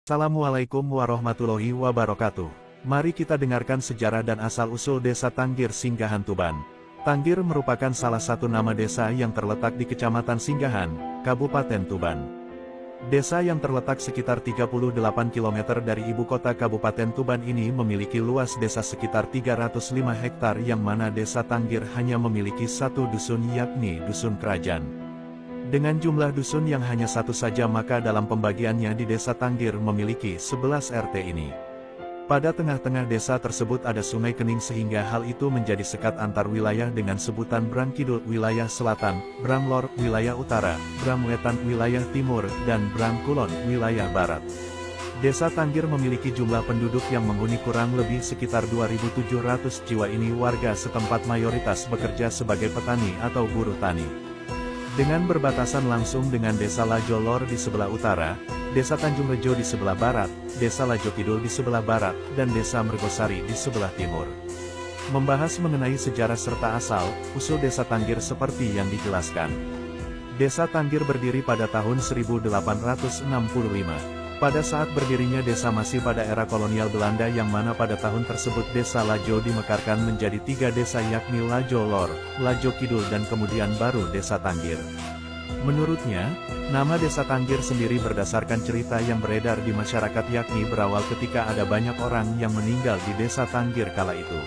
Assalamualaikum warahmatullahi wabarakatuh. Mari kita dengarkan sejarah dan asal-usul Desa Tanggir Singgahan Tuban. Tanggir merupakan salah satu nama desa yang terletak di Kecamatan Singgahan, Kabupaten Tuban. Desa yang terletak sekitar 38 km dari ibu kota Kabupaten Tuban ini memiliki luas desa sekitar 305 hektar yang mana Desa Tanggir hanya memiliki satu dusun yakni Dusun Kerajaan. Dengan jumlah dusun yang hanya satu saja maka dalam pembagiannya di Desa Tanggir memiliki 11 RT ini. Pada tengah-tengah desa tersebut ada sungai Kening sehingga hal itu menjadi sekat antar wilayah dengan sebutan Brang Kidul wilayah selatan, Brang Lor wilayah utara, Brang Wetan wilayah timur, dan Brang Kulon wilayah barat. Desa Tanggir memiliki jumlah penduduk yang menghuni kurang lebih sekitar 2.700 jiwa ini warga setempat mayoritas bekerja sebagai petani atau buruh tani. Dengan berbatasan langsung dengan Desa Lajo Lor di sebelah utara, Desa Tanjung Rejo di sebelah barat, Desa Lajo Kidul di sebelah barat, dan Desa Mergosari di sebelah timur. Membahas mengenai sejarah serta asal-usul Desa Tanggir seperti yang dijelaskan. Desa Tanggir berdiri pada tahun 1865. Pada saat berdirinya desa masih pada era kolonial Belanda yang mana pada tahun tersebut Desa Lajo dimekarkan menjadi 3 desa yakni Lajo Lor, Lajo Kidul dan kemudian baru Desa Tanggir. Menurutnya, nama Desa Tanggir sendiri berdasarkan cerita yang beredar di masyarakat yakni berawal ketika ada banyak orang yang meninggal di Desa Tanggir kala itu.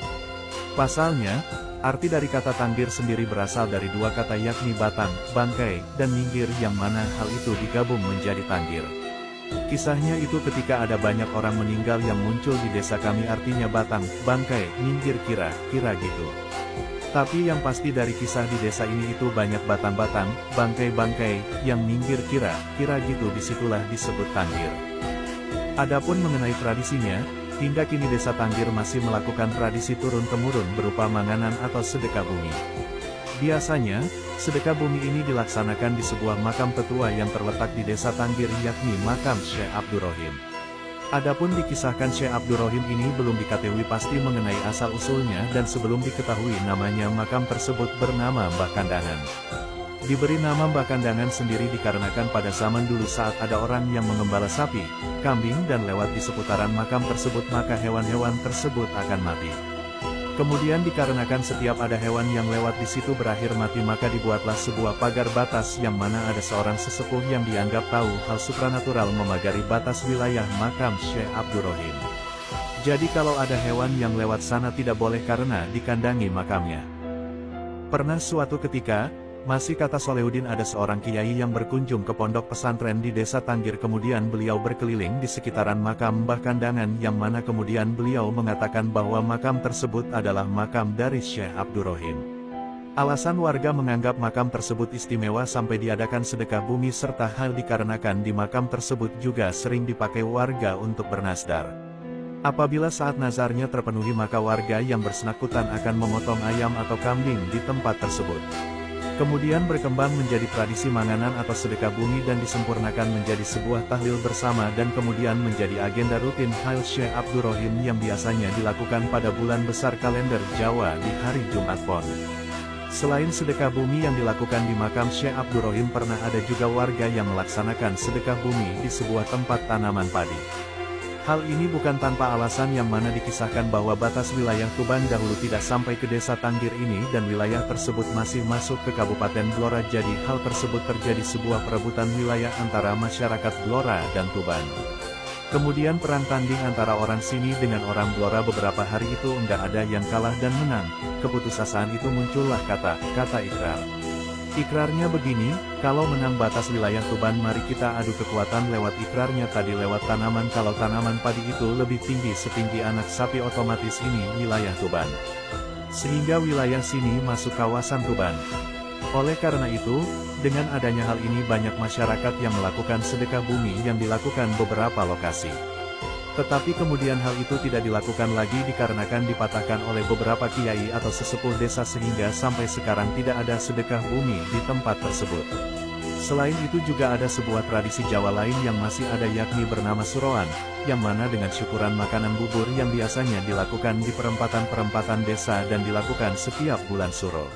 Pasalnya, arti dari kata Tanggir sendiri berasal dari dua kata yakni batang, bangkai, dan minggir yang mana hal itu digabung menjadi Tanggir. Kisahnya itu ketika ada banyak orang meninggal yang muncul di desa kami artinya batang, bangkai, minggir kira-kira gitu. Tapi yang pasti dari kisah di desa ini itu banyak batang-batang, bangkai-bangkai, yang minggir kira-kira gitu disitulah disebut Tanggir. Adapun mengenai tradisinya, hingga kini Desa Tanggir masih melakukan tradisi turun-temurun berupa manganan atau sedekah bumi. Biasanya, sedekah bumi ini dilaksanakan di sebuah makam tetua yang terletak di Desa Tanggir yakni makam Syekh Abdurrahim. Adapun dikisahkan Syekh Abdurrahim ini belum diketahui pasti mengenai asal-usulnya dan sebelum diketahui namanya makam tersebut bernama Mbah Kandangan. Diberi nama Mbah Kandangan sendiri dikarenakan pada zaman dulu saat ada orang yang mengembala sapi, kambing dan lewat di seputaran makam tersebut maka hewan-hewan tersebut akan mati. Kemudian dikarenakan setiap ada hewan yang lewat di situ berakhir mati maka dibuatlah sebuah pagar batas yang mana ada seorang sesepuh yang dianggap tahu hal supranatural memagari batas wilayah makam Syekh Abdurrahim. Jadi kalau ada hewan yang lewat sana tidak boleh karena dikandangi makamnya. Pernah suatu ketika, masih kata Solehudin ada seorang kiai yang berkunjung ke pondok pesantren di Desa Tanggir kemudian beliau berkeliling di sekitaran makam Mbah Kandangan yang mana kemudian beliau mengatakan bahwa makam tersebut adalah makam dari Syekh Abdurrahim. Alasan warga menganggap makam tersebut istimewa sampai diadakan sedekah bumi serta hal dikarenakan di makam tersebut juga sering dipakai warga untuk bernasdar. Apabila saat nazarnya terpenuhi maka warga yang bersangkutan akan memotong ayam atau kambing di tempat tersebut. Kemudian berkembang menjadi tradisi manganan atau sedekah bumi dan disempurnakan menjadi sebuah tahlil bersama dan kemudian menjadi agenda rutin Hail Syekh Abdurrahim yang biasanya dilakukan pada bulan besar kalender Jawa di hari Jumat Pon. Selain sedekah bumi yang dilakukan di makam Syekh Abdurrahim pernah ada juga warga yang melaksanakan sedekah bumi di sebuah tempat tanaman padi. Hal ini bukan tanpa alasan yang mana dikisahkan bahwa batas wilayah Tuban dahulu tidak sampai ke Desa Tanggir ini dan wilayah tersebut masih masuk ke Kabupaten Blora jadi hal tersebut terjadi sebuah perebutan wilayah antara masyarakat Blora dan Tuban. Kemudian perang tanding antara orang sini dengan orang Blora beberapa hari itu enggak ada yang kalah dan menang, keputusasaan itu muncullah kata ikrar. Ikrarnya begini, kalau menang batas wilayah Tuban mari kita adu kekuatan lewat ikrarnya tadi lewat tanaman kalau tanaman padi itu lebih tinggi setinggi anak sapi otomatis ini wilayah Tuban. Sehingga wilayah sini masuk kawasan Tuban. Oleh karena itu, dengan adanya hal ini banyak masyarakat yang melakukan sedekah bumi yang dilakukan beberapa lokasi. Tetapi kemudian hal itu tidak dilakukan lagi dikarenakan dipatahkan oleh beberapa kiai atau sesepuh desa sehingga sampai sekarang tidak ada sedekah bumi di tempat tersebut. Selain itu juga ada sebuah tradisi Jawa lain yang masih ada yakni bernama Suroan, yang mana dengan syukuran makanan bubur yang biasanya dilakukan di perempatan-perempatan desa dan dilakukan setiap bulan Suro.